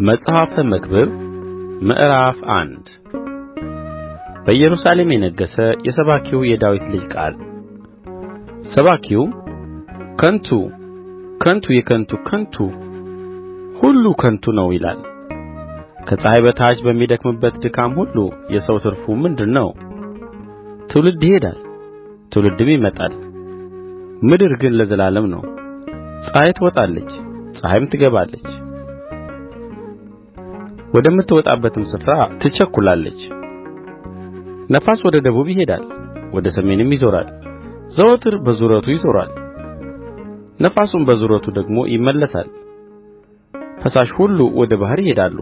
መጽሐፈ መክብብ ምዕራፍ 1 በኢየሩሳሌም የነገሠ የሰባኪው የዳዊት ልጅ ቃል። ሰባኪው ከንቱ ከንቱ የከንቱ ከንቱ ሁሉ ከንቱ ነው ይላል። ከፀሐይ በታች በሚደክምበት ድካም ሁሉ የሰው ትርፉ ምንድር ነው? ትውልድ ይሄዳል ትውልድም ይመጣል፣ ምድር ግን ለዘላለም ነው። ፀሐይ ትወጣለች ፀሐይም ትገባለች፣ ወደምትወጣበትም ስፍራ ትቸኵላለች። ነፋስ ወደ ደቡብ ይሄዳል ወደ ሰሜንም ይዞራል፣ ዘወትር በዙረቱ ይዞራል፣ ነፋሱም በዙረቱ ደግሞ ይመለሳል። ፈሳሽ ሁሉ ወደ ባሕር ይሄዳሉ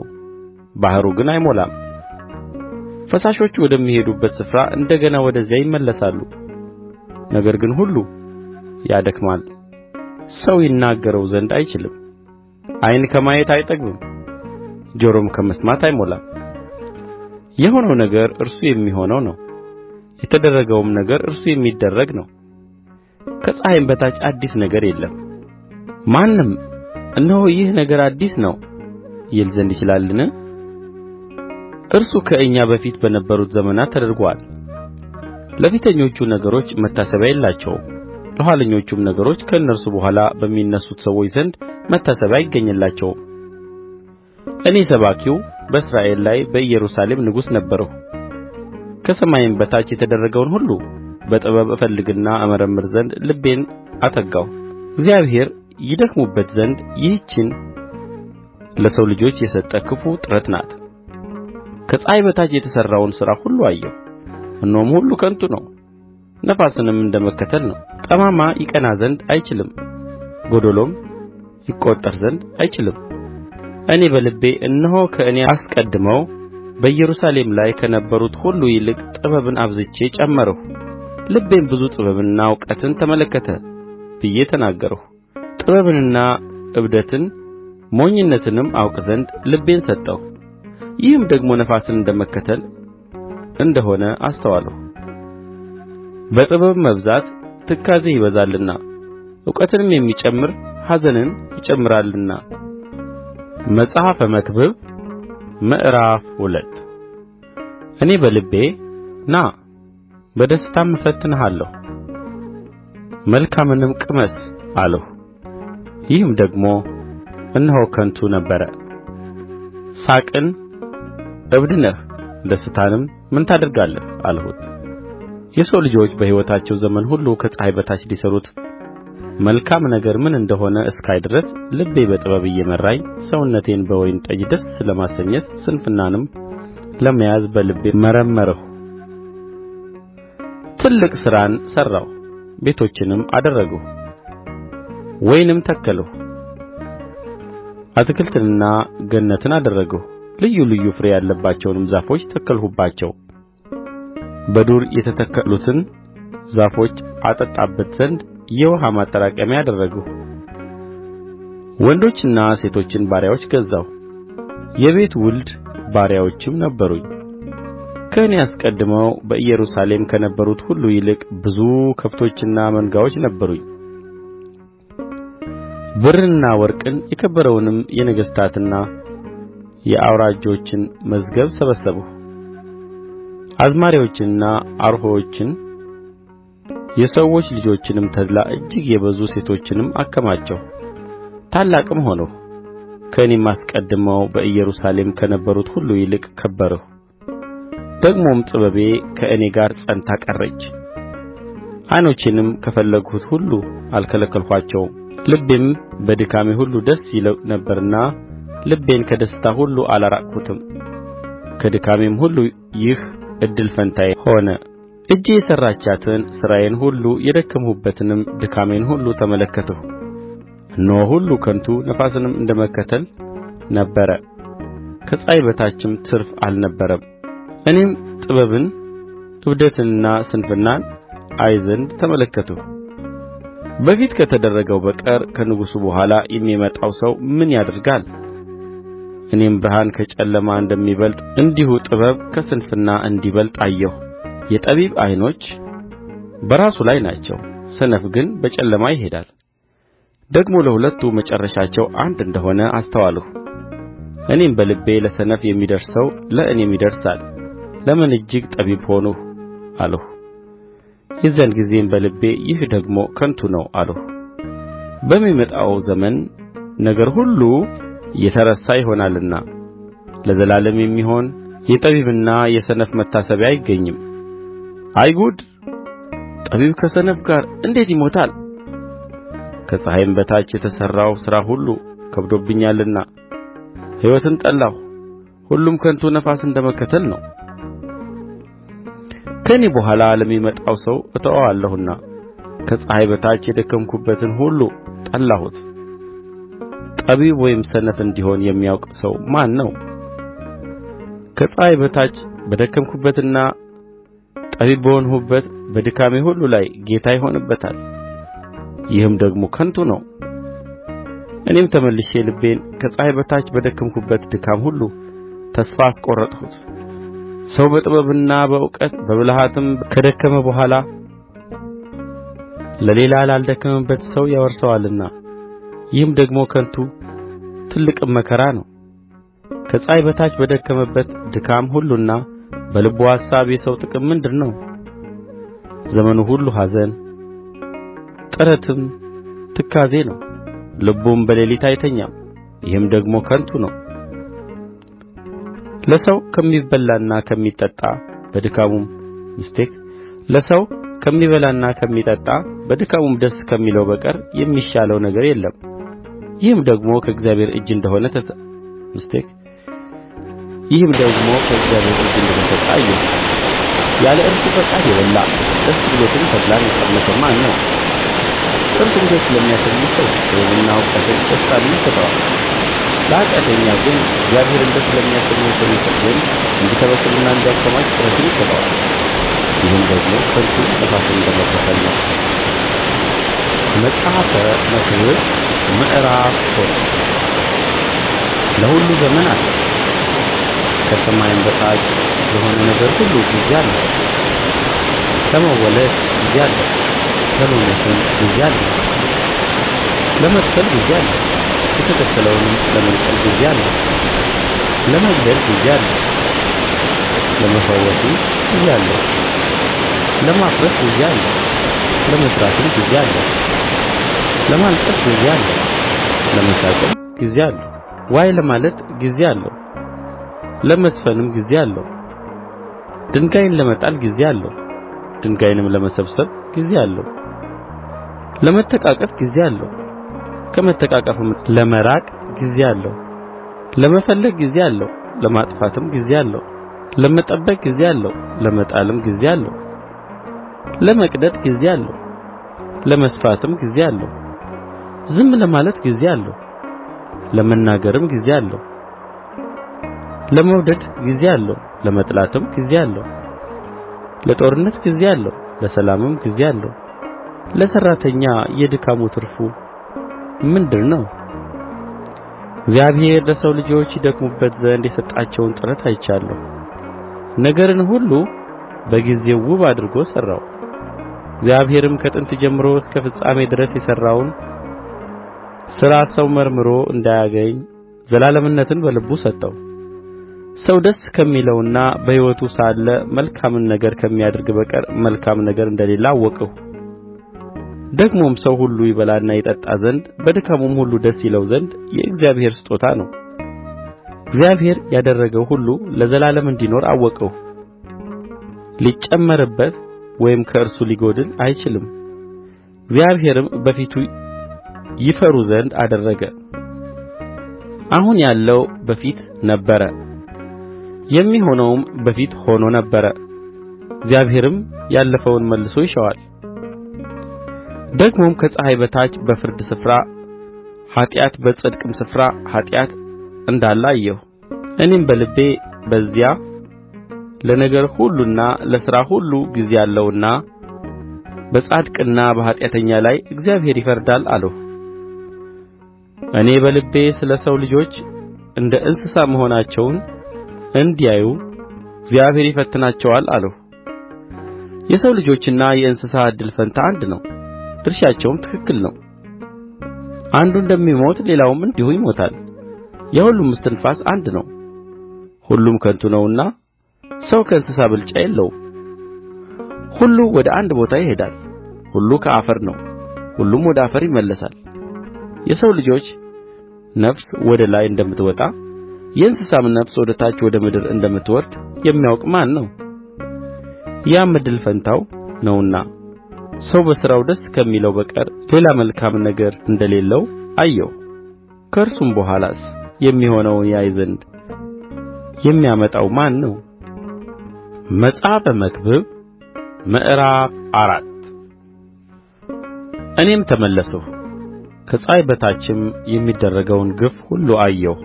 ባሕሩ ግን አይሞላም። ፈሳሾች ወደሚሄዱበት ስፍራ እንደ ገና ወደዚያ ይመለሳሉ። ነገር ግን ሁሉ ያደክማል፣ ሰው ይናገረው ዘንድ አይችልም። ዓይን ከማየት አይጠግብም፣ ጆሮም ከመስማት አይሞላም። የሆነው ነገር እርሱ የሚሆነው ነው፣ የተደረገውም ነገር እርሱ የሚደረግ ነው። ከፀሐይም በታች አዲስ ነገር የለም። ማንም እነሆ ይህ ነገር አዲስ ነው ይል ዘንድ ይችላልን? እርሱ ከእኛ በፊት በነበሩት ዘመናት ተደርጎአል። ለፊተኞቹ ነገሮች መታሰቢያ የላቸውም፣ ለኋለኞቹም ነገሮች ከእነርሱ በኋላ በሚነሡት ሰዎች ዘንድ መታሰቢያ አይገኝላቸውም። እኔ ሰባኪው በእስራኤል ላይ በኢየሩሳሌም ንጉሥ ነበርሁ። ከሰማይም በታች የተደረገውን ሁሉ በጥበብ እፈልግና እመረምር ዘንድ ልቤን አተጋሁ። እግዚአብሔር ይደክሙበት ዘንድ ይህችን ለሰው ልጆች የሰጠ ክፉ ጥረት ናት። ከፀሐይ በታች የተሠራውን ሥራ ሁሉ አየሁ፣ እነሆም ሁሉ ከንቱ ነው፣ ነፋስንም እንደ መከተል ነው። ጠማማ ይቀና ዘንድ አይችልም፣ ጐደሎም ይቈጠር ዘንድ አይችልም። እኔ በልቤ እነሆ ከእኔ አስቀድመው በኢየሩሳሌም ላይ ከነበሩት ሁሉ ይልቅ ጥበብን አብዝቼ ጨመርሁ፣ ልቤም ብዙ ጥበብንና እውቀትን ተመለከተ ብዬ ተናገርሁ። ጥበብንና ዕብደትን ሞኝነትንም አውቅ ዘንድ ልቤን ሰጠሁ። ይህም ደግሞ ነፋስን እንደ መከተል እንደ ሆነ አስተዋልሁ። በጥበብ መብዛት ትካዜ ይበዛልና እውቀትንም የሚጨምር ኀዘንን ይጨምራልና። መጽሐፈ መክብብ ምዕራፍ 2 እኔ በልቤ ና በደስታም እፈትንሃለሁ፣ መልካምንም ቅመስ አልሁ። ይህም ደግሞ እነሆ ከንቱ ነበረ። ሳቅን ዕብድ ነህ ደስታንም ምን ታደርጋለህ አልሁት። የሰው ልጆች በሕይወታቸው ዘመን ሁሉ ከፀሐይ በታች ሊሠሩት መልካም ነገር ምን እንደ ሆነ እስካይ ድረስ ልቤ በጥበብ እየመራኝ ሰውነቴን በወይን ጠጅ ደስ ለማሰኘት ስንፍናንም ለመያዝ በልቤ መረመርሁ። ትልቅ ሥራን ሠራሁ፣ ቤቶችንም አደረግሁ፣ ወይንም ተከልሁ፣ አትክልትንና ገነትን አደረግሁ፣ ልዩ ልዩ ፍሬ ያለባቸውንም ዛፎች ተከልሁባቸው። በዱር የተተከሉትን ዛፎች አጠጣበት ዘንድ የውኃ ማጠራቀሚያ አደረግሁ። ወንዶችና ሴቶችን ባሪያዎች ገዛሁ፣ የቤት ውልድ ባሪያዎችም ነበሩኝ። ከእኔ አስቀድመው በኢየሩሳሌም ከነበሩት ሁሉ ይልቅ ብዙ ከብቶችና መንጋዎች ነበሩኝ። ብርንና ወርቅን የከበረውንም የነገሥታትና የአውራጆችን መዝገብ ሰበሰብሁ። አዝማሪዎችንና አርሆዎችን የሰዎች ልጆችንም ተድላ እጅግ የበዙ ሴቶችንም አከማቸሁ። ታላቅም ሆንሁ፣ ከእኔም አስቀድመው በኢየሩሳሌም ከነበሩት ሁሉ ይልቅ ከበርሁ። ደግሞም ጥበቤ ከእኔ ጋር ጸንታ ቀረች፣ ዓይኖቼንም ከፈለግሁት ሁሉ አልከለከልኋቸውም። ልቤም በድካሜ ሁሉ ደስ ይለው ነበርና ልቤን ከደስታ ሁሉ አላራቅሁትም። ከድካሜም ሁሉ ይህ እድል ፈንታዬ ሆነ። እጄ የሠራቻትን ሥራዬን ሁሉ የደከምሁበትንም ድካሜን ሁሉ ተመለከትሁ። እነሆ ሁሉ ከንቱ ነፋስንም እንደ መከተል ነበረ፣ ከፀሐይ በታችም ትርፍ አልነበረም። እኔም ጥበብን ዕብደትንና ስንፍናን አይ ዘንድ ተመለከትሁ። በፊት ከተደረገው በቀር ከንጉሡ በኋላ የሚመጣው ሰው ምን ያደርጋል? እኔም ብርሃን ከጨለማ እንደሚበልጥ እንዲሁ ጥበብ ከስንፍና እንዲበልጥ አየሁ። የጠቢብ ዓይኖች በራሱ ላይ ናቸው፣ ሰነፍ ግን በጨለማ ይሄዳል። ደግሞ ለሁለቱ መጨረሻቸው አንድ እንደ ሆነ አስተዋልሁ። እኔም በልቤ ለሰነፍ የሚደርሰው ለእኔም ይደርሳል፣ ለምን እጅግ ጠቢብ ሆንሁ አልሁ። የዚያን ጊዜም በልቤ ይህ ደግሞ ከንቱ ነው አልሁ። በሚመጣው ዘመን ነገር ሁሉ የተረሳ ይሆናልና ለዘላለም የሚሆን የጠቢብና የሰነፍ መታሰቢያ አይገኝም። አይ ጉድ! ጠቢብ ከሰነፍ ጋር እንዴት ይሞታል? ከፀሐይም በታች የተሠራው ሥራ ሁሉ ከብዶብኛልና ሕይወትን ጠላሁ። ሁሉም ከንቱ ነፋስ እንደ መከተል ነው። ከእኔ በኋላ ለሚመጣው ሰው እተወዋለሁና ከፀሐይ በታች የደከምሁበትን ሁሉ ጠላሁት። ጠቢብ ወይም ሰነፍ እንዲሆን የሚያውቅ ሰው ማን ነው? ከፀሐይ በታች በደከምሁበትና ጠቢብ በሆንሁበት በድካሜ ሁሉ ላይ ጌታ ይሆንበታል። ይህም ደግሞ ከንቱ ነው። እኔም ተመልሼ ልቤን ከፀሐይ በታች በደከምሁበት ድካም ሁሉ ተስፋ አስቈረጥሁት። ሰው በጥበብና በእውቀት በብልሃትም ከደከመ በኋላ ለሌላ ላልደከመበት ሰው ያወርሰዋልና ይህም ደግሞ ከንቱ ትልቅም መከራ ነው። ከፀሐይ በታች በደከመበት ድካም ሁሉና በልቡ አሳብ የሰው ጥቅም ምንድር ነው? ዘመኑ ሁሉ ኀዘን ጥረትም ትካዜ ነው። ልቡም በሌሊት አይተኛም። ይህም ደግሞ ከንቱ ነው። ለሰው ከሚበላና ከሚጠጣ ለሰው ከሚበላና ከሚጠጣ በድካሙም ደስ ከሚለው በቀር የሚሻለው ነገር የለም። ይህም ደግሞ ከእግዚአብሔር እጅ እንደ ተሰጠ አየሁ። ያለ እርሱ ፈቃድ የበላ ደስ ብሎትም ተድላን የቀመሰ ማን ነው? እርሱም ደስ ለሚያሰኝ ሰው ጥበብንና እውቀትን ደስታንም ይሰጠዋል። ለኃጢአተኛ ግን እግዚአብሔርን ደስ ለሚያሰኘው ሰው ይሰጥ ዘንድ እንዲሰበስብና እንዲያከማች ጥረትን ይሰጠዋል። ይህም ደግሞ ከንቱ ነፋስን እንደ መከተል ነው። መጽሐፈ መክብብ ምዕራፍ 3 ለሁሉ ዘመን አለው፣ ከሰማይም በታች ለሆነ ነገር ሁሉ ጊዜ አለው። ለመወለድ ጊዜ አለው፣ ለመሞትም ጊዜ አለው። ለመትከል ጊዜ አለው፣ የተተከለውንም ለመንቀል ጊዜ አለው። ለመግደል ጊዜ አለው፣ ለመፈወስም ጊዜ አለው። ለማፍረስ ጊዜ አለው፣ ለመሥራትም ጊዜ አለው። ለማልቀስ ጊዜ አለው፣ ለመሳቅም ጊዜ አለው። ዋይ ለማለት ጊዜ አለው፣ ለመዝፈንም ጊዜ አለው። ድንጋይን ለመጣል ጊዜ አለው፣ ድንጋይንም ለመሰብሰብ ጊዜ አለው። ለመተቃቀፍ ጊዜ አለው፣ ከመተቃቀፍም ለመራቅ ጊዜ አለው። ለመፈለግ ጊዜ አለው፣ ለማጥፋትም ጊዜ አለው። ለመጠበቅ ጊዜ አለው፣ ለመጣልም ጊዜ አለው። ለመቅደድ ጊዜ አለው፣ ለመስፋትም ጊዜ አለው። ዝም ለማለት ጊዜ አለው፣ ለመናገርም ጊዜ አለው። ለመውደድ ጊዜ አለው፣ ለመጥላትም ጊዜ አለው። ለጦርነት ጊዜ አለው፣ ለሰላምም ጊዜ አለው። ለሠራተኛ የድካሙ ትርፉ ምንድር ነው? እግዚአብሔር ለሰው ልጆች ይደክሙበት ዘንድ የሰጣቸውን ጥረት አይቻለሁ። ነገርን ሁሉ በጊዜው ውብ አድርጎ ሠራው። እግዚአብሔርም ከጥንት ጀምሮ እስከ ፍጻሜ ድረስ የሠራውን ሥራ ሰው መርምሮ እንዳያገኝ ዘላለምነትን በልቡ ሰጠው። ሰው ደስ ከሚለውና በሕይወቱ ሳለ መልካምን ነገር ከሚያደርግ በቀር መልካም ነገር እንደሌለ አወቅሁ። ደግሞም ሰው ሁሉ ይበላና ይጠጣ ዘንድ በድካሙም ሁሉ ደስ ይለው ዘንድ የእግዚአብሔር ስጦታ ነው። እግዚአብሔር ያደረገው ሁሉ ለዘላለም እንዲኖር አወቅሁ። ሊጨመርበት ወይም ከእርሱ ሊጐድል አይችልም። እግዚአብሔርም በፊቱ ይፈሩ ዘንድ አደረገ። አሁን ያለው በፊት ነበረ፣ የሚሆነውም በፊት ሆኖ ነበረ። እግዚአብሔርም ያለፈውን መልሶ ይሻዋል። ደግሞም ከፀሐይ በታች በፍርድ ስፍራ ኃጢአት፣ በጽድቅም ስፍራ ኃጢአት እንዳለ አየሁ። እኔም በልቤ በዚያ ለነገር ሁሉና ለሥራ ሁሉ ጊዜ አለውና በጻድቅና በኃጢአተኛ ላይ እግዚአብሔር ይፈርዳል አልሁ። እኔ በልቤ ስለ ሰው ልጆች እንደ እንስሳ መሆናቸውን እንዲያዩ እግዚአብሔር ይፈትናቸዋል አልሁ። የሰው ልጆችና የእንስሳ ዕድል ፈንታ አንድ ነው፣ ድርሻቸውም ትክክል ነው። አንዱ እንደሚሞት ሌላውም እንዲሁ ይሞታል። የሁሉም እስትንፋስ አንድ ነው። ሁሉም ከንቱ ነውና ሰው ከእንስሳ ብልጫ የለውም። ሁሉ ወደ አንድ ቦታ ይሄዳል። ሁሉ ከአፈር ነው፣ ሁሉም ወደ አፈር ይመለሳል። የሰው ልጆች ነፍስ ወደ ላይ እንደምትወጣ የእንስሳም ነፍስ ወደ ታች ወደ ምድር እንደምትወርድ የሚያውቅ ማን ነው? ያም እድል ፈንታው ነውና ሰው በሥራው ደስ ከሚለው በቀር ሌላ መልካም ነገር እንደሌለው አየሁ። ከእርሱም በኋላስ የሚሆነውን ያይ ዘንድ የሚያመጣው ማን ነው? መጽሐፈ መክብብ ምዕራፍ 4 እኔም ተመለስሁ፣ ከፀሐይ በታችም የሚደረገውን ግፍ ሁሉ አየሁ።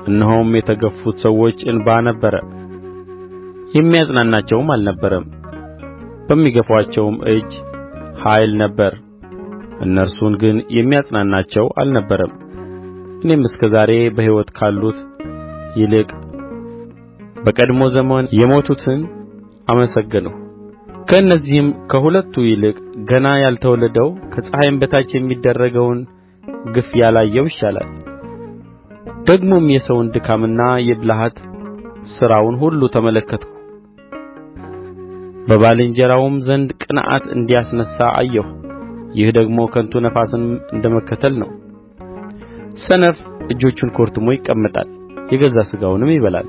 እነሆም የተገፉት ሰዎች እንባ ነበረ፣ የሚያጽናናቸውም አልነበረም። በሚገፉአቸውም እጅ ኃይል ነበረ፣ እነርሱን ግን የሚያጽናናቸው አልነበረም። እኔም እስከ ዛሬ በሕይወት ካሉት ይልቅ በቀድሞ ዘመን የሞቱትን አመሰገንሁ። ከእነዚህም ከሁለቱ ይልቅ ገና ያልተወለደው ከፀሐይም በታች የሚደረገውን ግፍ ያላየው ይሻላል። ደግሞም የሰውን ድካምና የብልሃት ሥራውን ሁሉ ተመለከትሁ። በባልንጀራውም ዘንድ ቅንዓት እንዲያስነሣ አየሁ። ይህ ደግሞ ከንቱ ነፋስን እንደ መከተል ነው። ሰነፍ እጆቹን ኮርትሞ ይቀመጣል፣ የገዛ ሥጋውንም ይበላል።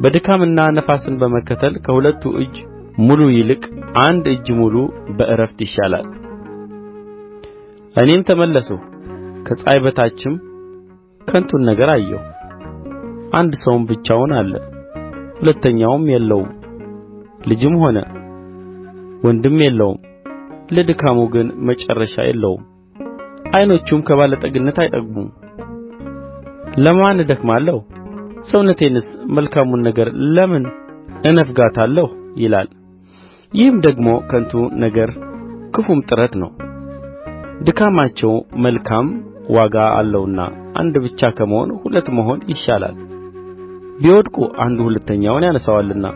በድካምና ነፋስን በመከተል ከሁለቱ እጅ ሙሉ ይልቅ አንድ እጅ ሙሉ በዕረፍት ይሻላል። እኔም ተመለስሁ፣ ከፀሐይ በታችም ከንቱን ነገር አየሁ። አንድ ሰውም ብቻውን አለ፣ ሁለተኛውም የለውም፣ ልጅም ሆነ ወንድም የለውም። ለድካሙ ግን መጨረሻ የለውም፣ ዓይኖቹም ከባለጠግነት አይጠግቡም። ለማን እደክማለሁ? ሰውነቴንስ መልካሙን ነገር ለምን እነፍጋታለሁ? ይላል። ይህም ደግሞ ከንቱ ነገር ክፉም ጥረት ነው። ድካማቸው መልካም ዋጋ አለውና አንድ ብቻ ከመሆን ሁለት መሆን ይሻላል። ቢወድቁ አንዱ ሁለተኛውን ያነሣዋልና።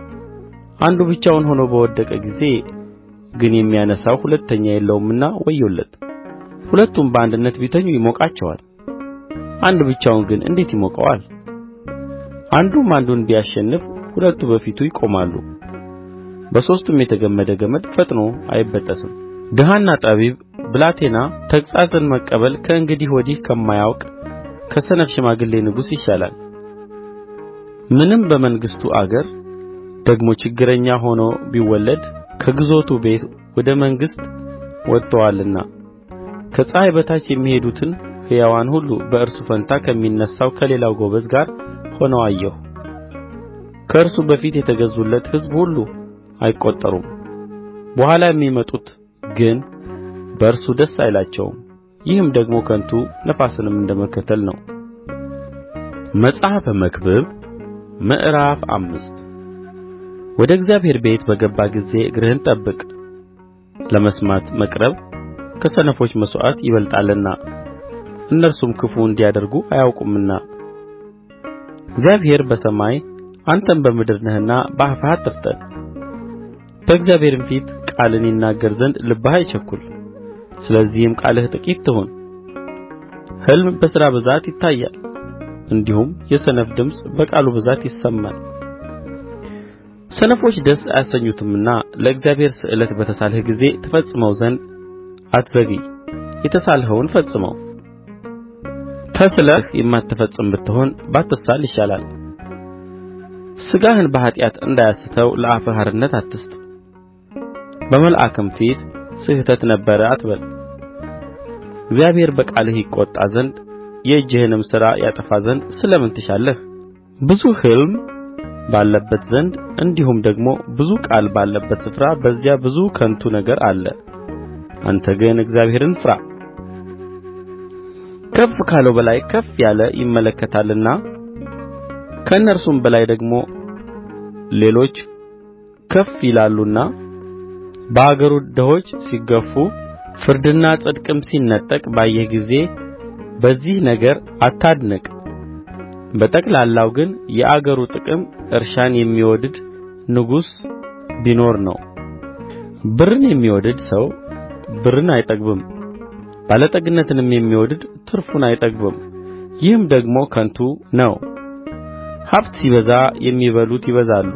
አንዱ ብቻውን ሆኖ በወደቀ ጊዜ ግን የሚያነሣው ሁለተኛ የለውምና ወዮለት። ሁለቱም በአንድነት ቢተኙ ይሞቃቸዋል፣ አንድ ብቻውን ግን እንዴት ይሞቀዋል? አንዱም አንዱን ቢያሸንፍ ሁለቱ በፊቱ ይቆማሉ። በሦስትም የተገመደ ገመድ ፈጥኖ አይበጠስም። ድሀና ጠቢብ ብላቴና ተግሣጽን መቀበል ከእንግዲህ ወዲህ ከማያውቅ ከሰነፍ ሽማግሌ ንጉሥ ይሻላል። ምንም በመንግሥቱ አገር ደግሞ ችግረኛ ሆኖ ቢወለድ ከግዞቱ ቤት ወደ መንግሥት ወጥቶአልና። ከፀሐይ በታች የሚሄዱትን ሕያዋን ሁሉ በእርሱ ፋንታ ከሚነሣው ከሌላው ጎበዝ ጋር ሆነው አየሁ። ከእርሱ በፊት የተገዙለት ሕዝብ ሁሉ አይቈጠሩም። በኋላ የሚመጡት ግን በእርሱ ደስ አይላቸውም። ይህም ደግሞ ከንቱ ነፋስንም እንደ መከተል ነው። መጽሐፈ መክብብ ምዕራፍ 5 ወደ እግዚአብሔር ቤት በገባህ ጊዜ እግርህን ጠብቅ። ለመስማት መቅረብ ከሰነፎች መሥዋዕት ይበልጣልና እነርሱም ክፉ እንዲያደርጉ አያውቁምና። እግዚአብሔር በሰማይ አንተም በምድር ነህና በአፍህ አትፍጠን። በእግዚአብሔርም ፊት ቃልን ይናገር ዘንድ ልብህ አይቸኵል። ስለዚህም ቃልህ ጥቂት ትሁን። ሕልም በሥራ ብዛት ይታያል፣ እንዲሁም የሰነፍ ድምፅ በቃሉ ብዛት ይሰማል። ሰነፎች ደስ አያሰኙትምና ለእግዚአብሔር ስእለት በተሳልህ ጊዜ ትፈጽመው ዘንድ አትዘግይ። የተሳልኸውን ፈጽመው። ተስለህ የማትፈጽም ብትሆን ባትሳል ይሻላል። ሥጋህን በኃጢአት እንዳያስተው ለአፍህ ሓርነት አትስጥ። በመልአክም ፊት ስሕተት ነበረ አትበል። እግዚአብሔር በቃልህ ይቈጣ ዘንድ የእጅህንም ሥራ ያጠፋ ዘንድ ስለ ምን ትሻለህ? ብዙ ሕልም ባለበት ዘንድ እንዲሁም ደግሞ ብዙ ቃል ባለበት ስፍራ በዚያ ብዙ ከንቱ ነገር አለ። አንተ ግን እግዚአብሔርን ፍራ። ከፍ ካለው በላይ ከፍ ያለ ይመለከታልና ከእነርሱም በላይ ደግሞ ሌሎች ከፍ ይላሉና። በአገሩ ድሆች ሲገፉ ፍርድና ጽድቅም ሲነጠቅ ባየህ ጊዜ በዚህ ነገር አታድንቅ። በጠቅላላው ግን የአገሩ ጥቅም እርሻን የሚወድድ ንጉሥ ቢኖር ነው። ብርን የሚወድድ ሰው ብርን አይጠግብም፣ ባለጠግነትንም የሚወድድ ትርፉን አይጠግብም። ይህም ደግሞ ከንቱ ነው። ሀብት ሲበዛ የሚበሉት ይበዛሉ።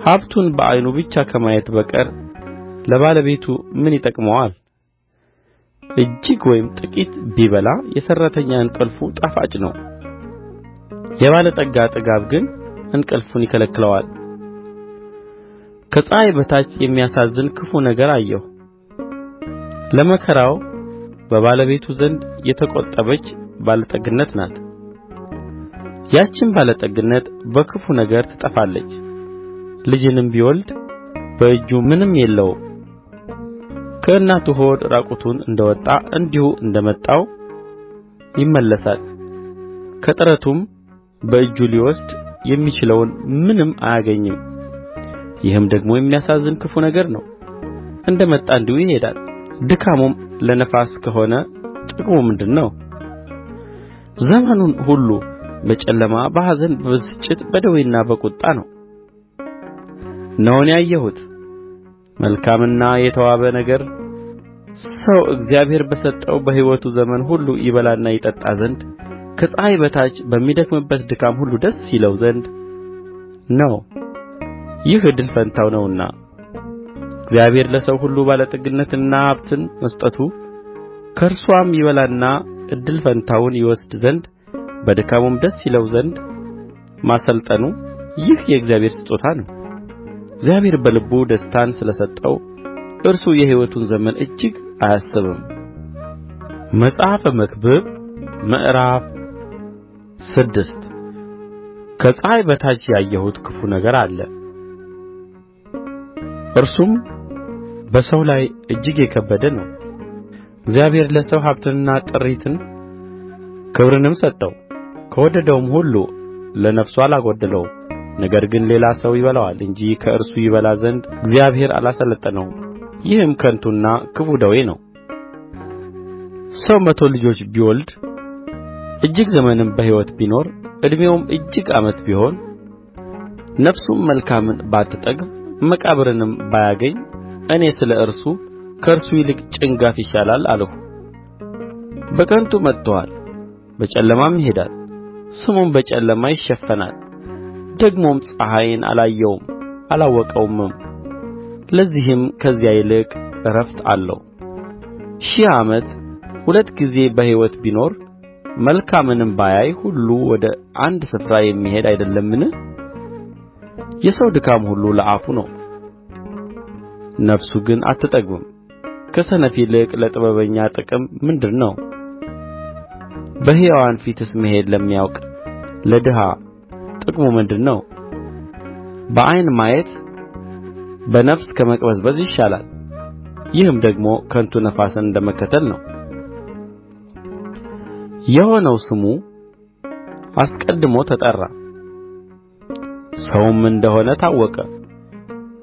ሀብቱን በዓይኑ ብቻ ከማየት በቀር ለባለቤቱ ምን ይጠቅመዋል? እጅግ ወይም ጥቂት ቢበላ የሠራተኛ እንቅልፉ ጣፋጭ ነው። የባለጠጋ ጥጋብ ግን እንቅልፉን ይከለክለዋል። ከፀሐይ በታች የሚያሳዝን ክፉ ነገር አየሁ። ለመከራው በባለቤቱ ዘንድ የተቈጠበች ባለጠግነት ናት። ያችም ባለጠግነት በክፉ ነገር ትጠፋለች። ልጅንም ቢወልድ በእጁ ምንም የለውም። ከእናቱ ሆድ ራቁቱን እንደ ወጣ እንዲሁ እንደ መጣው ይመለሳል። ከጥረቱም በእጁ ሊወስድ የሚችለውን ምንም አያገኝም። ይህም ደግሞ የሚያሳዝን ክፉ ነገር ነው። እንደ መጣ እንዲሁ ይሄዳል። ድካሙም ለነፋስ ከሆነ ጥቅሙ ምንድር ነው? ዘመኑን ሁሉ በጨለማ በኀዘን በብስጭት በደዌና በቍጣ ነው። እነሆ እኔ ያየሁት መልካምና የተዋበ ነገር ሰው እግዚአብሔር በሰጠው በሕይወቱ ዘመን ሁሉ ይበላና ይጠጣ ዘንድ ከፀሐይ በታች በሚደክምበት ድካም ሁሉ ደስ ይለው ዘንድ ነው። ይህ ዕድል ፈንታው ነውና እግዚአብሔር ለሰው ሁሉ ባለጠግነትንና ሀብትን መስጠቱ ከእርስዋም ይበላና ዕድል ፈንታውን ይወስድ ዘንድ በድካሙም ደስ ይለው ዘንድ ማሠልጠኑ ይህ የእግዚአብሔር ስጦታ ነው። እግዚአብሔር በልቡ ደስታን ስለ ሰጠው እርሱ የሕይወቱን ዘመን እጅግ አያስብም። መጽሐፈ መክብብ ምዕራፍ 6 ከፀሐይ በታች ያየሁት ክፉ ነገር አለ። እርሱም በሰው ላይ እጅግ የከበደ ነው። እግዚአብሔር ለሰው ሀብትንና ጥሪትን ክብርንም ሰጠው። ከወደደውም ሁሉ ለነፍሱ አላጐደለውም። ነገር ግን ሌላ ሰው ይበላዋል እንጂ ከእርሱ ይበላ ዘንድ እግዚአብሔር አላሠለጠነውም። ይህም ከንቱና ክፉ ደዌ ነው። ሰው 100 ልጆች ቢወልድ እጅግ ዘመንም በሕይወት ቢኖር ዕድሜውም እጅግ ዓመት ቢሆን ነፍሱም መልካምን ባትጠግብ መቃብርንም ባያገኝ እኔ ስለ እርሱ ከእርሱ ይልቅ ጭንጋፍ ይሻላል አልሁ። በከንቱ መጥቶአል፣ በጨለማም ይሄዳል፣ ስሙም በጨለማ ይሸፈናል። ደግሞም ፀሐይን አላየውም አላወቀውምም። ለዚህም ከዚያ ይልቅ ዕረፍት አለው። 1000 ዓመት 2 ጊዜ በሕይወት ቢኖር መልካምንም ባያይ ሁሉ ወደ አንድ ስፍራ የሚሄድ አይደለምን? የሰው ድካም ሁሉ ለአፉ ነው፣ ነፍሱ ግን አትጠግብም። ከሰነፍ ይልቅ ለጥበበኛ ጥቅም ምንድር ነው? በሕያዋን ፊትስ መሄድ ለሚያውቅ ለድሀ ጥቅሙ ምንድር ነው? በዓይን ማየት በነፍስ ከመቅበዝበዝ ይሻላል። ይህም ደግሞ ከንቱ ነፋስን እንደ መከተል ነው። የሆነው ስሙ አስቀድሞ ተጠራ፣ ሰውም እንደ ሆነ ታወቀ።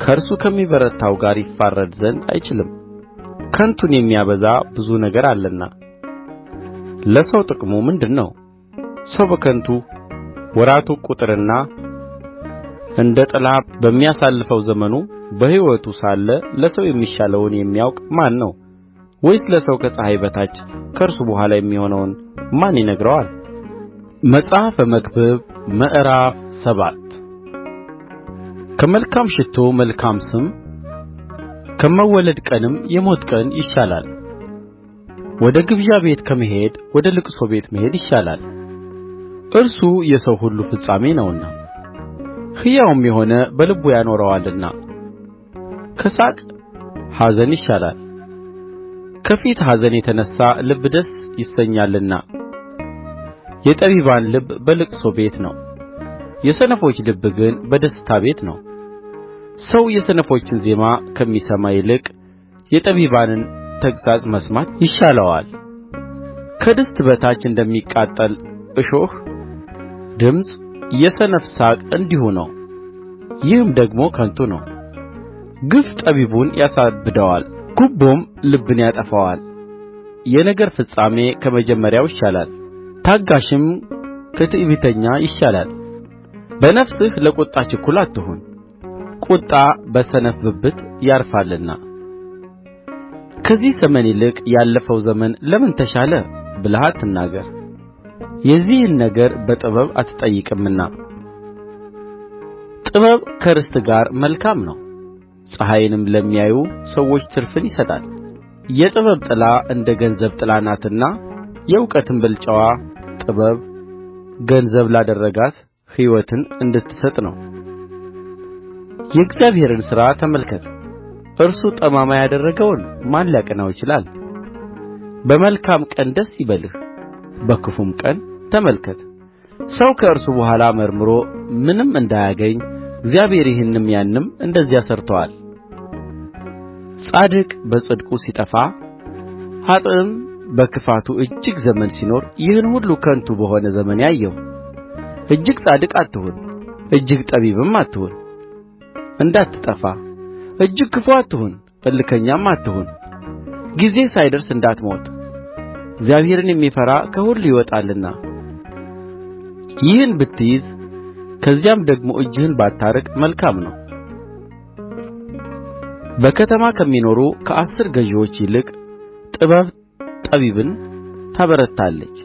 ከእርሱ ከሚበረታው ጋር ይፋረድ ዘንድ አይችልም። ከንቱን የሚያበዛ ብዙ ነገር አለና ለሰው ጥቅሙ ምንድር ነው? ሰው በከንቱ ወራቱ ቍጥርና እንደ ጥላ በሚያሳልፈው ዘመኑ በሕይወቱ ሳለ ለሰው የሚሻለውን የሚያውቅ ማን ነው? ወይስ ለሰው ከፀሐይ በታች ከእርሱ በኋላ የሚሆነውን ማን ይነግረዋል? መጽሐፈ መክብብ ምዕራፍ 7 ከመልካም ሽቶ መልካም ስም ከመወለድ ቀንም የሞት ቀን ይሻላል። ወደ ግብዣ ቤት ከመሄድ ወደ ልቅሶ ቤት መሄድ ይሻላል። እርሱ የሰው ሁሉ ፍጻሜ ነውና ሕያውም የሆነ በልቡ ያኖረዋልና። ከሳቅ ኀዘን ይሻላል፣ ከፊት ኀዘን የተነሣ ልብ ደስ ይሰኛልና። የጠቢባን ልብ በልቅሶ ቤት ነው፣ የሰነፎች ልብ ግን በደስታ ቤት ነው። ሰው የሰነፎችን ዜማ ከሚሰማ ይልቅ የጠቢባንን ተግሣጽ መስማት ይሻለዋል። ከድስት በታች እንደሚቃጠል እሾህ ድምፅ የሰነፍ ሳቅ እንዲሁ ነው። ይህም ደግሞ ከንቱ ነው። ግፍ ጠቢቡን ያሳብደዋል፣ ጉቦም ልብን ያጠፋዋል። የነገር ፍጻሜ ከመጀመሪያው ይሻላል፣ ታጋሽም ከትዕቢተኛ ይሻላል። በነፍስህ ለቍጣ ችኩል አትሁን፣ ቍጣ በሰነፍ ብብት ያርፋልና። ከዚህ ዘመን ይልቅ ያለፈው ዘመን ለምን ተሻለ ብለህ አትናገር። የዚህን ነገር በጥበብ አትጠይቅምና። ጥበብ ከርስት ጋር መልካም ነው፣ ፀሐይንም ለሚያዩ ሰዎች ትርፍን ይሰጣል። የጥበብ ጥላ እንደ ገንዘብ ጥላ ናትና የእውቀትም ብልጫዋ ጥበብ ገንዘብ ላደረጋት ሕይወትን እንድትሰጥ ነው። የእግዚአብሔርን ሥራ ተመልከት፣ እርሱ ጠማማ ያደረገውን ማን ሊያቀናው ይችላል? በመልካም ቀን ደስ ይበልህ፣ በክፉም ቀን ተመልከት። ሰው ከእርሱ በኋላ መርምሮ ምንም እንዳያገኝ እግዚአብሔር ይህንም ያንም እንደዚያ ሠርቶአል። ጻድቅ በጽድቁ ሲጠፋ ኀጥእም በክፋቱ እጅግ ዘመን ሲኖር ይህን ሁሉ ከንቱ በሆነ ዘመኔ አየሁ። እጅግ ጻድቅ አትሁን፣ እጅግ ጠቢብም አትሁን፣ እንዳትጠፋ። እጅግ ክፉ አትሁን፣ እልከኛም አትሁን፣ ጊዜህ ሳይደርስ እንዳትሞት። እግዚአብሔርን የሚፈራ ከሁሉ ይወጣልና። ይህን ብትይዝ ከዚያም ደግሞ እጅህን ባታርቅ መልካም ነው። በከተማ ከሚኖሩ ከአሥር ገዢዎች ይልቅ ጥበብ ጠቢብን ታበረታለች።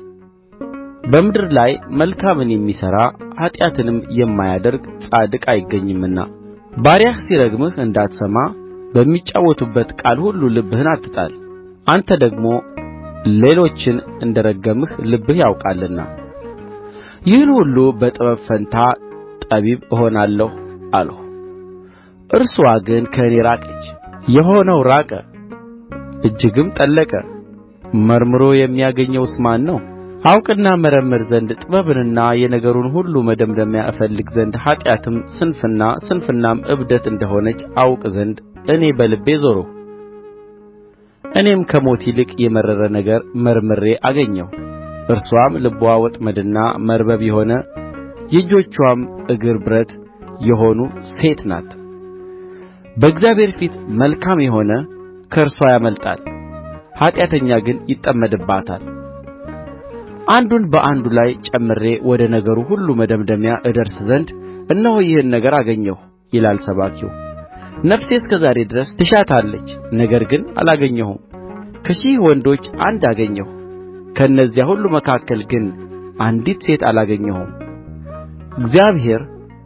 በምድር ላይ መልካምን የሚሠራ ኃጢአትንም የማያደርግ ጻድቅ አይገኝምና። ባሪያህ ሲረግምህ እንዳትሰማ በሚጫወቱበት ቃል ሁሉ ልብህን አትጣል። አንተ ደግሞ ሌሎችን እንደ ረገምህ ልብህ ያውቃልና። ይህን ሁሉ በጥበብ ፋንታ ጠቢብ እሆናለሁ አልሁ፣ እርስዋ ግን ከእኔ ራቀች። የሆነው ራቀ እጅግም ጠለቀ፣ መርምሮ የሚያገኘውስ ማን ነው? አውቅና እመረምር ዘንድ ጥበብንና የነገሩን ሁሉ መደምደሚያ እፈልግ ዘንድ ኃጢአትም ስንፍና ስንፍናም እብደት እንደ ሆነች አውቅ ዘንድ እኔ በልቤ ዞርሁ። እኔም ከሞት ይልቅ የመረረ ነገር መርምሬ አገኘሁ። እርስዋም ልብዋ ወጥመድና መርበብ የሆነ የእጆችዋም እግር ብረት የሆኑ ሴት ናት። በእግዚአብሔር ፊት መልካም የሆነ ከእርስዋ ያመልጣል፣ ኃጢአተኛ ግን ይጠመድባታል። አንዱን በአንዱ ላይ ጨምሬ ወደ ነገሩ ሁሉ መደምደሚያ እደርስ ዘንድ እነሆ ይህን ነገር አገኘሁ ይላል ሰባኪው። ነፍሴ እስከ ዛሬ ድረስ ትሻታለች፣ ነገር ግን አላገኘሁም። ከሺህ ወንዶች አንድ አገኘሁ፣ ከእነዚያ ሁሉ መካከል ግን አንዲት ሴት አላገኘሁም። እግዚአብሔር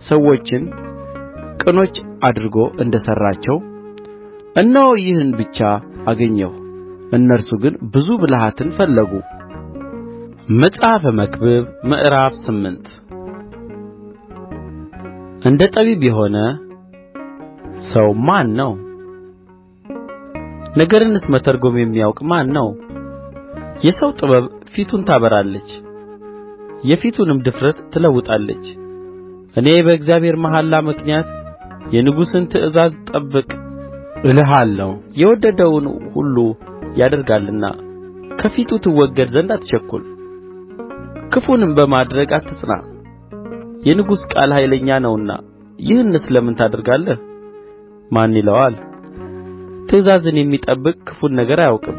ሰዎችን ቅኖች አድርጎ እንደ ሠራቸው እነሆ ይህን ብቻ አገኘሁ፣ እነርሱ ግን ብዙ ብልሃትን ፈለጉ። መጽሐፈ መክብብ ምዕራፍ 8 እንደ ጠቢብ የሆነ ሰው ማን ነው? ነገርንስ መተርጐም የሚያውቅ ማን ነው? የሰው ጥበብ ፊቱን ታበራለች፣ የፊቱንም ድፍረት ትለውጣለች። እኔ በእግዚአብሔር መሐላ ምክንያት የንጉሥን ትእዛዝ ጠብቅ እልሃለሁ። የወደደውን ሁሉ ያደርጋልና ከፊቱ ትወገድ ዘንድ አትቸኵል። ክፉንም በማድረግ አትጽና፣ የንጉሥ ቃል ኃይለኛ ነውና። ይህንስ ለምን ታደርጋለህ? ማን ይለዋል? ትእዛዝን የሚጠብቅ ክፉን ነገር አያውቅም።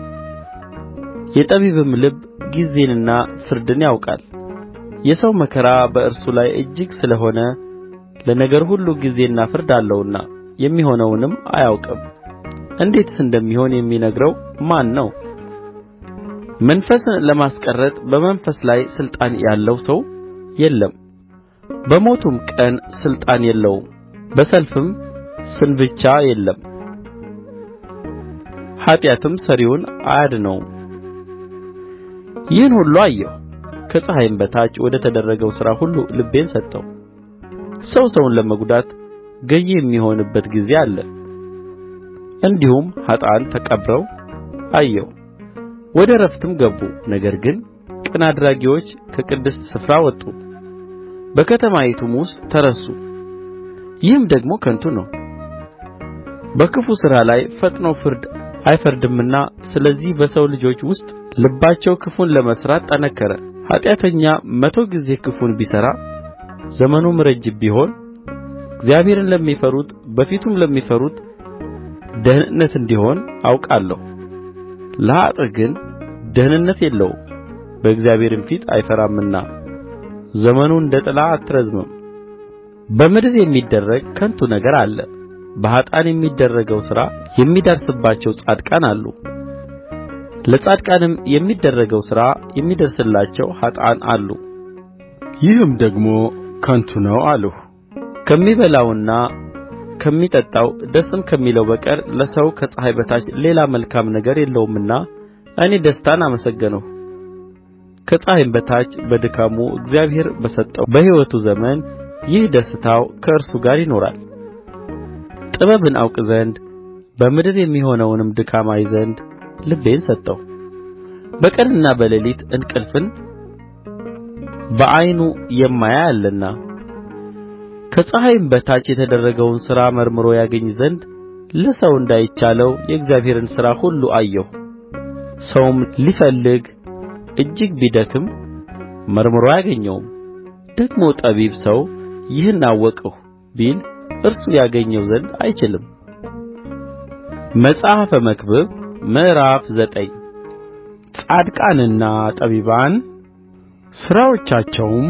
የጠቢብም ልብ ጊዜንና ፍርድን ያውቃል። የሰው መከራ በእርሱ ላይ እጅግ ስለ ሆነ ለነገር ሁሉ ጊዜና ፍርድ አለውና የሚሆነውንም አያውቅም። እንዴትስ እንደሚሆን የሚነግረው ማን ነው? መንፈስን ለማስቀረት በመንፈስ ላይ ሥልጣን ያለው ሰው የለም። በሞቱም ቀን ሥልጣን የለውም፣ በሰልፍም ስንብቻ የለም። ኃጢአትም ሠሪውን አያድነውም። ይህን ሁሉ አየሁ፣ ከፀሐይም በታች ወደ ተደረገው ሥራ ሁሉ ልቤን ሰጠሁ። ሰው ሰውን ለመጕዳት ገዢ የሚሆንበት ጊዜ አለ። እንዲሁም ኀጥኣን ተቀብረው አየሁ፣ ወደ ዕረፍትም ገቡ። ነገር ግን ቅን አድራጊዎች ከቅድስት ስፍራ ወጡ፣ በከተማይቱም ውስጥ ተረሱ። ይህም ደግሞ ከንቱ ነው። በክፉ ሥራ ላይ ፈጥኖ ፍርድ አይፈርድምና፣ ስለዚህ በሰው ልጆች ውስጥ ልባቸው ክፉን ለመሥራት ጠነከረ። ኃጢአተኛ 100 ጊዜ ክፉን ቢሠራ ዘመኑም ረጅም ቢሆን እግዚአብሔርን ለሚፈሩት በፊቱም ለሚፈሩት ደኅንነት እንዲሆን አውቃለሁ። ለኀጥእ ግን ደኅንነት የለውም፣ በእግዚአብሔርም ፊት አይፈራምና ዘመኑ እንደ ጥላ አትረዝምም። በምድር የሚደረግ ከንቱ ነገር አለ፣ በኀጥኣን የሚደረገው ሥራ የሚደርስባቸው ጻድቃን አሉ። ለጻድቃንም የሚደረገው ሥራ የሚደርስላቸው ኀጥኣን አሉ። ይህም ደግሞ ከንቱ ነው አልሁ። ከሚበላውና ከሚጠጣው ደስም ከሚለው በቀር ለሰው ከፀሐይ በታች ሌላ መልካም ነገር የለውምና እኔ ደስታን አመሰገንሁ። ከፀሐይም በታች በድካሙ እግዚአብሔር በሰጠው በሕይወቱ ዘመን ይህ ደስታው ከእርሱ ጋር ይኖራል። ጥበብን አውቅ ዘንድ በምድር የሚሆነውንም ድካም አይ ዘንድ ልቤን ሰጠሁ። በቀንና በሌሊት እንቅልፍን በዓይኑ የማያይ አለና ከፀሐይም በታች የተደረገውን ሥራ መርምሮ ያገኝ ዘንድ ለሰው እንዳይቻለው የእግዚአብሔርን ሥራ ሁሉ አየሁ። ሰውም ሊፈልግ እጅግ ቢደክም መርምሮ አያገኘውም። ደግሞ ጠቢብ ሰው ይህን አወቅሁ ቢል እርሱ ያገኘው ዘንድ አይችልም። መጽሐፈ መክብብ ምዕራፍ 9 ጻድቃንና ጠቢባን ሥራዎቻቸውም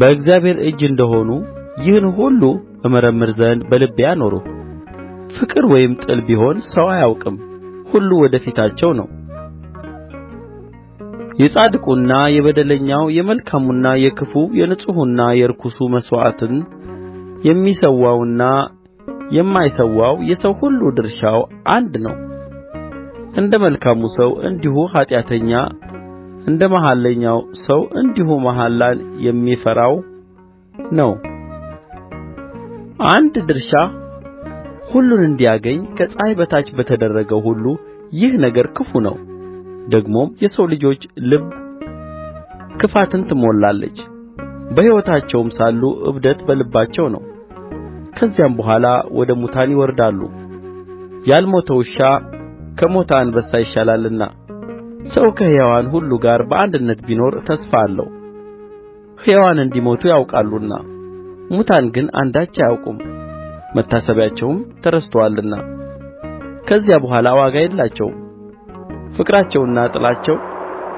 በእግዚአብሔር እጅ እንደሆኑ ይህን ሁሉ እመረምር ዘንድ በልቤ አኖርሁ። ፍቅር ወይም ጥል ቢሆን ሰው አያውቅም፣ ሁሉ ወደ ፊታቸው ነው። የጻድቁና የበደለኛው የመልካሙና የክፉው የንጹሑና የርኩሱ መሥዋዕትን የሚሠዋውና የማይሠዋው የሰው ሁሉ ድርሻው አንድ ነው። እንደ መልካሙ ሰው እንዲሁ ኃጢአተኛ፣ እንደ መሐለኛው ሰው እንዲሁ መሐላን የሚፈራው ነው። አንድ ድርሻ ሁሉን እንዲያገኝ ከፀሐይ በታች በተደረገው ሁሉ ይህ ነገር ክፉ ነው። ደግሞም የሰው ልጆች ልብ ክፋትን ትሞላለች፣ በሕይወታቸውም ሳሉ እብደት በልባቸው ነው። ከዚያም በኋላ ወደ ሙታን ይወርዳሉ። ያልሞተ ውሻ ከሞተ አንበሳ ይሻላልና ሰው ከሕያዋን ሁሉ ጋር በአንድነት ቢኖር ተስፋ አለው። ሕያዋን እንዲሞቱ ያውቃሉና ሙታን ግን አንዳች አያውቁም፣ መታሰቢያቸውም ተረስቶአልና ከዚያ በኋላ ዋጋ የላቸውም። ፍቅራቸውና ጥላቸው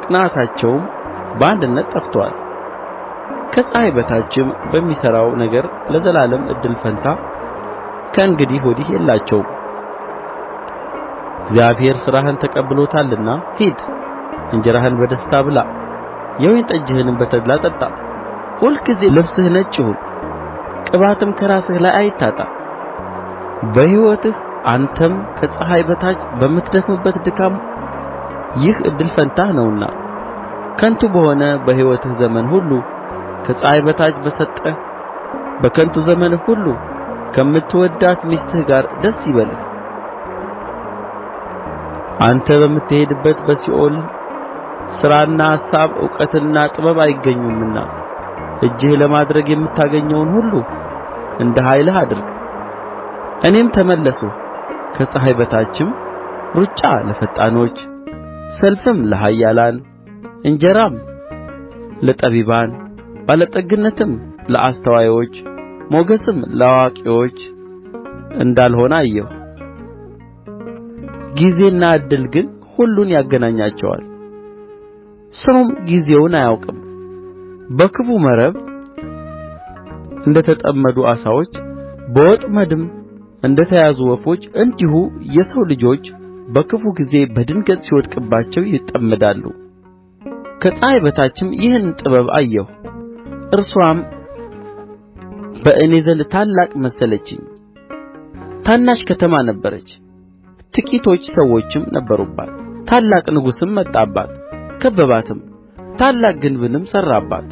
ቅንዓታቸውም በአንድነት ጠፍቶአል። ከፀሐይ በታችም በሚሠራው ነገር ለዘላለም እድል ፈንታ ከእንግዲህ ወዲህ የላቸውም። እግዚአብሔር ሥራህን ተቀብሎታልና ሂድ፣ እንጀራህን በደስታ ብላ፣ የወይን ጠጅህንም በተድላ ጠጣ። ሁልጊዜ ልብስህ ነጭ ይሁን፣ ቅባትም ከራስህ ላይ አይታጣ። በሕይወትህ አንተም ከፀሐይ በታች በምትደክምበት ድካም ይህ እድል ፈንታህ ነውና ከንቱ በሆነ በሕይወትህ ዘመን ሁሉ ከፀሐይ በታች በሰጠህ በከንቱ ዘመንህ ሁሉ ከምትወድዳት ሚስትህ ጋር ደስ ይበልህ። አንተ በምትሄድበት በሲኦል ሥራና አሳብ እውቀትና ጥበብ አይገኙምና እጅህ ለማድረግ የምታገኘውን ሁሉ እንደ ኃይልህ አድርግ። እኔም ተመለስሁ፣ ከፀሐይ በታችም ሩጫ ለፈጣኖች፣ ሰልፍም ለኃያላን፣ እንጀራም ለጠቢባን፣ ባለጠግነትም ለአስተዋዮች፣ ሞገስም ለአዋቂዎች እንዳልሆነ አየሁ። ጊዜና ዕድል ግን ሁሉን ያገናኛቸዋል። ሰውም ጊዜውን አያውቅም። በክፉ መረብ እንደ ተጠመዱ ዓሣዎች በወጥመድም እንደ ተያዙ ወፎች እንዲሁ የሰው ልጆች በክፉ ጊዜ በድንገት ሲወድቅባቸው ይጠመዳሉ። ከፀሐይ በታችም ይህን ጥበብ አየሁ፣ እርስዋም በእኔ ዘንድ ታላቅ መሰለችኝ። ታናሽ ከተማ ነበረች፣ ጥቂቶች ሰዎችም ነበሩባት። ታላቅ ንጉሥም መጣባት፣ ከበባትም፣ ታላቅ ግንብንም ሠራባት።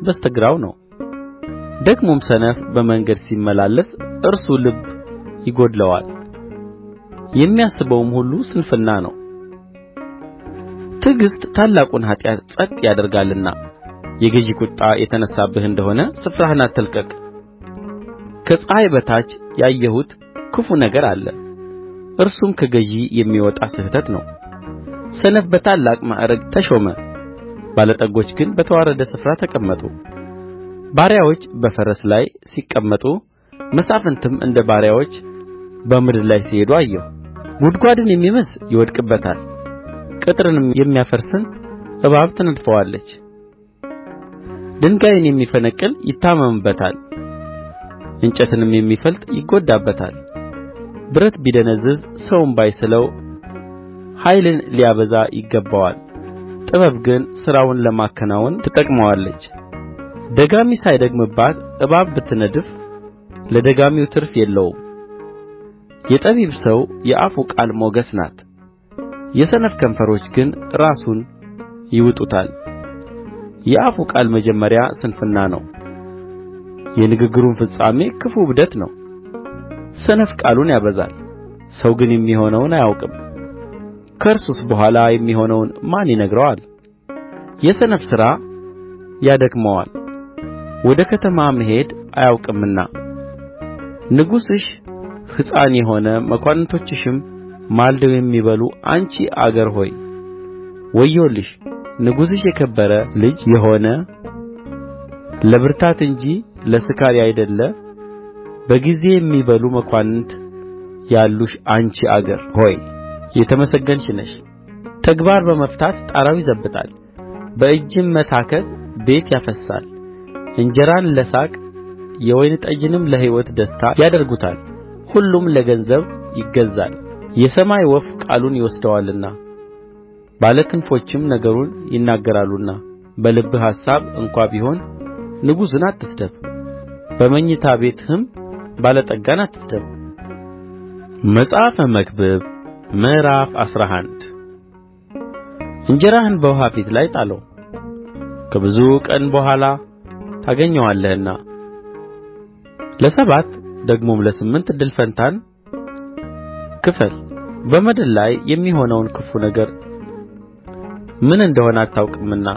በስተግራው ነው። ደግሞም ሰነፍ በመንገድ ሲመላለስ እርሱ ልብ ይጐድለዋል፣ የሚያስበውም ሁሉ ስንፍና ነው። ትዕግሥት ታላቁን ኃጢአት ጸጥ ያደርጋልና የገዢ ቍጣ የተነሣብህ እንደ ሆነ ስፍራህን አትልቀቅ። ከፀሐይ በታች ያየሁት ክፉ ነገር አለ፣ እርሱም ከገዢ የሚወጣ ስሕተት ነው። ሰነፍ በታላቅ ማዕርግ ተሾመ፣ ባለጠጎች ግን በተዋረደ ስፍራ ተቀመጡ። ባሪያዎች በፈረስ ላይ ሲቀመጡ መሳፍንትም እንደ ባሪያዎች በምድር ላይ ሲሄዱ አየሁ። ጕድጓድን የሚምስ ይወድቅበታል፣ ቅጥርንም የሚያፈርስን እባብ ትነድፈዋለች። ድንጋይን የሚፈነቅል ይታመምበታል፣ እንጨትንም የሚፈልጥ ይጐዳበታል። ብረት ቢደነዝዝ ሰውም ባይስለው ኃይልን ሊያበዛ ይገባዋል። ጥበብ ግን ሥራውን ለማከናወን ትጠቅመዋለች። ደጋሚ ሳይደግምባት እባብ ብትነድፍ ለደጋሚው ትርፍ የለውም። የጠቢብ ሰው የአፉ ቃል ሞገስ ናት፣ የሰነፍ ከንፈሮች ግን ራሱን ይውጡታል። የአፉ ቃል መጀመሪያ ስንፍና ነው፣ የንግግሩም ፍጻሜ ክፉ እብደት ነው። ሰነፍ ቃሉን ያበዛል፣ ሰው ግን የሚሆነውን አያውቅም። ከእርሱስ በኋላ የሚሆነውን ማን ይነግረዋል? የሰነፍ ሥራ ያደክመዋል፣ ወደ ከተማ መሄድ አያውቅምና። ንጉሥሽ ሕፃን የሆነ መኳንንቶችሽም ማልደው የሚበሉ አንቺ አገር ሆይ ወዮልሽ! ንጉሥሽ የከበረ ልጅ የሆነ ለብርታት እንጂ ለስካር ያይደለ በጊዜ የሚበሉ መኳንንት ያሉሽ አንቺ አገር ሆይ የተመሰገንሽ ነሽ። ተግባር በመፍታት ጣራው ይዘብጣል፣ በእጅም መታከት ቤት ያፈስሳል። እንጀራን ለሳቅ የወይን ጠጅንም ለሕይወት ደስታ ያደርጉታል። ሁሉም ለገንዘብ ይገዛል፣ የሰማይ ወፍ ቃሉን ይወስደዋልና ባለ ክንፎችም ነገሩን ይናገራሉና። በልብህ አሳብ እንኳ ቢሆን ንጉሥን አትስደብ፣ በመኝታ ቤትህም ባለጠጋን አትስደብ። መጽሐፈ መክብብ ምዕራፍ 11 እንጀራህን በውኃ ፊት ላይ ጣለው፣ ከብዙ ቀን በኋላ ታገኘዋለህና። ለሰባት ደግሞም ለስምንት እድል ፈንታን ክፈል። በምድር ላይ የሚሆነውን ክፉ ነገር ምን እንደ ሆነ አታውቅምና።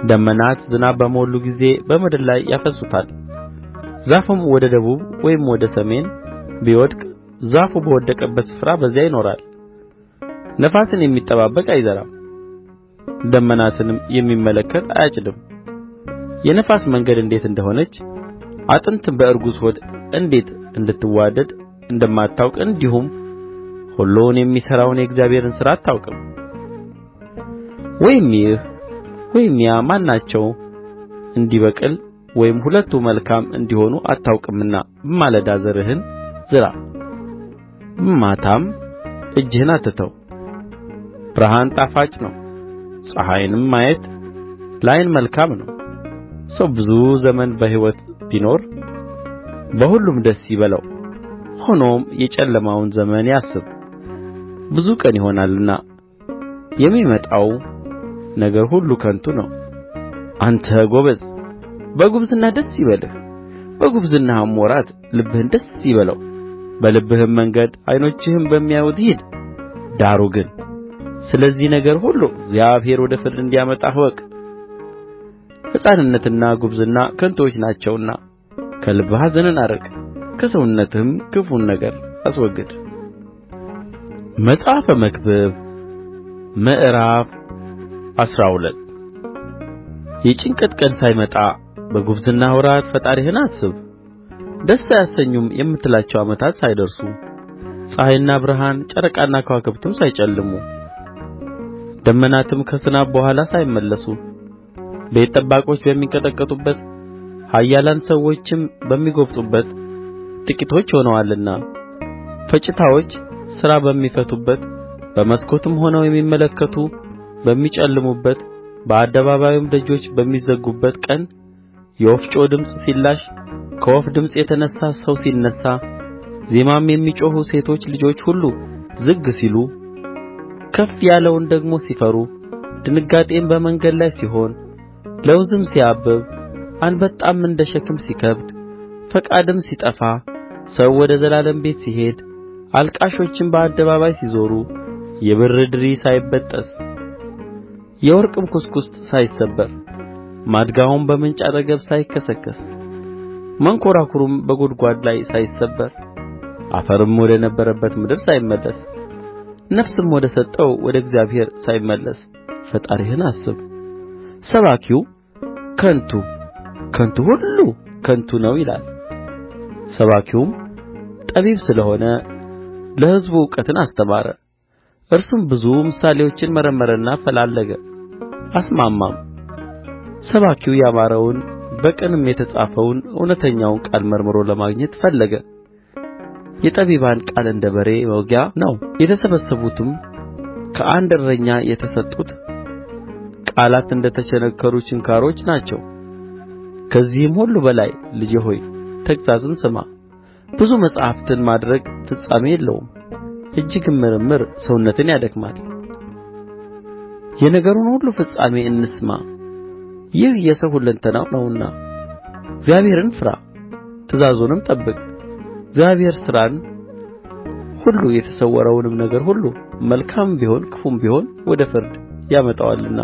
ደመናት ዝናብ በሞሉ ጊዜ በምድር ላይ ያፈስሱታል። ዛፍም ወደ ደቡብ ወይም ወደ ሰሜን ቢወድቅ ዛፉ በወደቀበት ስፍራ በዚያ ይኖራል። ነፋስን የሚጠባበቅ አይዘራም፣ ደመናትንም የሚመለከት አያጭድም። የነፋስ መንገድ እንዴት እንደ ሆነች አጥንትም በእርጉዝ ሆድ እንዴት እንድትዋደድ እንደማታውቅ እንዲሁም ሁሉን የሚሠራውን የእግዚአብሔርን ሥራ አታውቅም። ወይም ይህ ወይም ያ ማናቸው እንዲበቅል ወይም ሁለቱ መልካም እንዲሆኑ አታውቅምና በማለዳ ዘርህን ዝራ፣ በማታም እጅህን አትተው። ብርሃን ጣፋጭ ነው፣ ፀሐይንም ማየት ለዓይን መልካም ነው። ሰው ብዙ ዘመን በሕይወት ቢኖር በሁሉም ደስ ይበለው። ሆኖም የጨለማውን ዘመን ያስብ፣ ብዙ ቀን ይሆናልና የሚመጣው ነገር ሁሉ ከንቱ ነው። አንተ ጎበዝ በጕብዝናህ ደስ ይበልህ፣ በጕብዝናህም ወራት ልብህን ደስ ይበለው። በልብህም መንገድ ዓይኖችህም በሚያዩት ሂድ። ዳሩ ግን ስለዚህ ነገር ሁሉ እግዚአብሔር ወደ ፍርድ እንዲያመጣህ እወቅ። ሕፃንነትና ጕብዝና ከንቱዎች ናቸውና ከልብህ ኀዘንን አርቅ፣ ከሰውነትህም ክፉን ነገር አስወግድ። መጽሐፈ መክብብ ምዕራፍ 12 የጭንቀት ቀን ሳይመጣ በጕብዝናህ ወራት ፈጣሪህን አስብ። ደስ አያሰኙም የምትላቸው ዓመታት ሳይደርሱ ፀሐይና ብርሃን ጨረቃና ከዋክብትም ሳይጨልሙ ደመናትም ከዝናብ በኋላ ሳይመለሱ ቤት ጠባቆች በሚንቀጠቀጡበት ኃያላን ሰዎችም በሚጐብጡበት ጥቂቶች ሆነዋልና ፈጭታዎች ሥራ በሚፈቱበት በመስኮትም ሆነው የሚመለከቱ በሚጨልሙበት በአደባባይም ደጆች በሚዘጉበት ቀን የወፍጮ ድምፅ ሲላሽ ከወፍ ድምፅ የተነሣ ሰው ሲነሣ ዜማም የሚጮኹ ሴቶች ልጆች ሁሉ ዝግ ሲሉ ከፍ ያለውን ደግሞ ሲፈሩ ድንጋጤም በመንገድ ላይ ሲሆን ለውዝም ሲያብብ አንበጣም እንደ ሸክም ሲከብድ ፈቃድም ሲጠፋ ሰው ወደ ዘላለም ቤት ሲሄድ አልቃሾችም በአደባባይ ሲዞሩ የብር ድሪ ሳይበጠስ የወርቅም ኵስኵስት ሳይሰበር ማድጋውም በምንጭ አጠገብ ሳይከሰከስ መንኰራኵሩም በጕድጓድ ላይ ሳይሰበር አፈርም ወደ ነበረበት ምድር ሳይመለስ ነፍስም ወደ ሰጠው ወደ እግዚአብሔር ሳይመለስ ፈጣሪህን አስብ። ሰባኪው ከንቱ ከንቱ ሁሉ ከንቱ ነው ይላል። ሰባኪውም ጠቢብ ስለ ሆነ ለሕዝቡ እውቀትን አስተማረ። እርሱም ብዙ ምሳሌዎችን መረመረና ፈላለገ አስማማም። ሰባኪው ያማረውን በቅንም የተጻፈውን እውነተኛውን ቃል መርምሮ ለማግኘት ፈለገ። የጠቢባን ቃል እንደ በሬ መውጊያ ነው፣ የተሰበሰቡትም ከአንድ እረኛ የተሰጡት ቃላት እንደ ተቸነከሩ ችንካሮች ናቸው። ከዚህም ሁሉ በላይ ልጄ ሆይ ተግሣጽን ስማ። ብዙ መጻሕፍትን ማድረግ ፍጻሜ የለውም፣ እጅግም ምርምር ሰውነትን ያደክማል። የነገሩን ሁሉ ፍጻሜ እንስማ፣ ይህ የሰው ሁለንተናው ነውና። እግዚአብሔርን ፍራ፣ ትእዛዙንም ጠብቅ። እግዚአብሔር ሥራን ሁሉ የተሰወረውንም ነገር ሁሉ መልካምም ቢሆን ክፉም ቢሆን ወደ ፍርድ ያመጣዋልና።